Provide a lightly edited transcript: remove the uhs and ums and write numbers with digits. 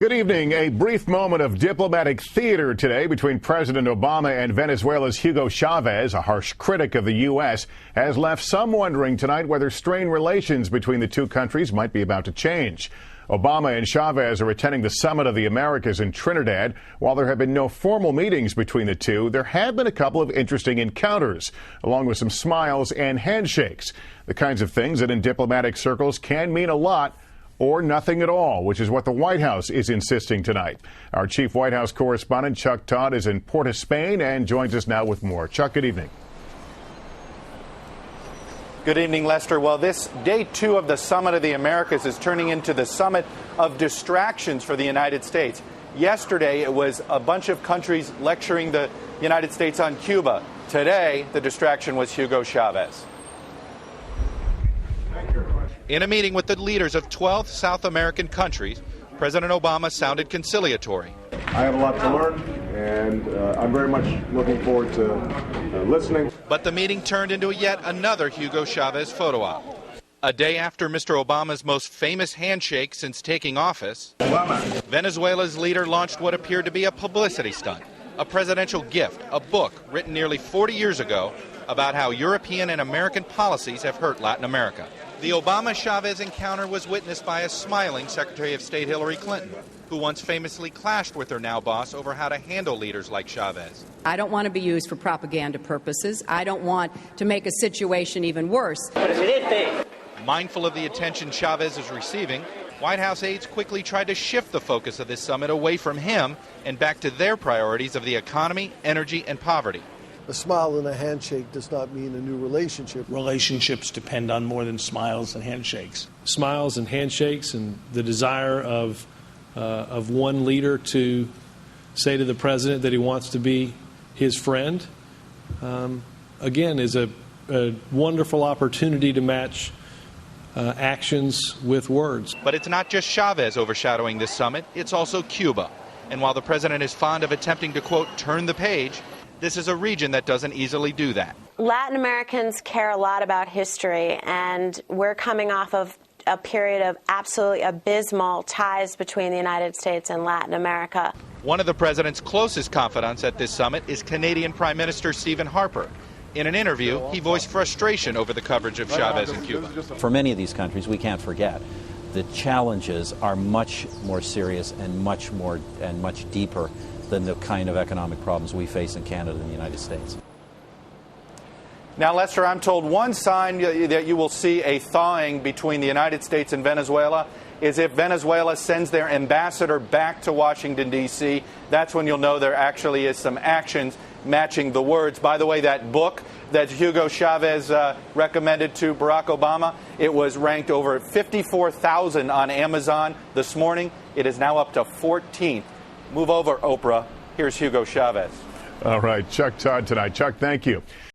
Good evening. A brief moment of diplomatic theater today between President Obama and Venezuela's Hugo Chavez, a harsh critic of the U.S., has left some wondering tonight whether strained relations between the two countries might be about to change. Obama and Chavez are attending the Summit of the Americas in Trinidad. While there have been no formal meetings between the two, there have been a couple of interesting encounters, along with some smiles and handshakes. The kinds of things that in diplomatic circles can mean a lot or nothing at all, which is what the White House is insisting tonight. Our chief White House correspondent, Chuck Todd, is in Port of Spain and joins us now with more. Chuck, good evening. Good evening, Lester. Well, this day two of the Summit of the Americas is turning into the summit of distractions for the United States. Yesterday, it was a bunch of countries lecturing the United States on Cuba. Today, the distraction was Hugo Chavez. In a meeting with the leaders of 12 South American countries, President Obama sounded conciliatory. I have a lot to learn, and I'm very much looking forward to listening. But the meeting turned into yet another Hugo Chavez photo op. A day after Mr. Obama's most famous handshake since taking office, Venezuela's leader launched what appeared to be a publicity stunt, a presidential gift, a book written nearly 40 years ago about how European and American policies have hurt Latin America. The Obama-Chavez encounter was witnessed by a smiling Secretary of State Hillary Clinton, who once famously clashed with her now boss over how to handle leaders like Chavez. I don't want to be used for propaganda purposes. I don't want to make a situation even worse. Mindful of the attention Chavez is receiving, White House aides quickly tried to shift the focus of this summit away from him and back to their priorities of the economy, energy, and poverty. A smile and a handshake does not mean a new relationship. Relationships depend on more than smiles and handshakes. Smiles and handshakes and the desire of one leader to say to the president that he wants to be his friend, again, is a wonderful opportunity to match actions with words. But it's not just Chavez overshadowing this summit, it's also Cuba. And while the president is fond of attempting to, quote, turn the page, this is a region that doesn't easily do that. Latin Americans care a lot about history, and we're coming off of a period of absolutely abysmal ties between the United States and Latin America. One of the president's closest confidants at this summit is Canadian Prime Minister Stephen Harper. In an interview, he voiced frustration over the coverage of Chavez in Cuba. For many of these countries, we can't forget, the challenges are much more serious and much deeper than the kind of economic problems we face in Canada and the United States. Now, Lester, I'm told one sign that you will see a thawing between the United States and Venezuela is if Venezuela sends their ambassador back to Washington, D.C. That's when you'll know there actually is some actions matching the words. By the way, that book that Hugo Chavez recommended to Barack Obama, it was ranked over 54,000 on Amazon this morning. It is now up to 14th. Move over, Oprah. Here's Hugo Chavez. All right, Chuck Todd tonight. Chuck, thank you.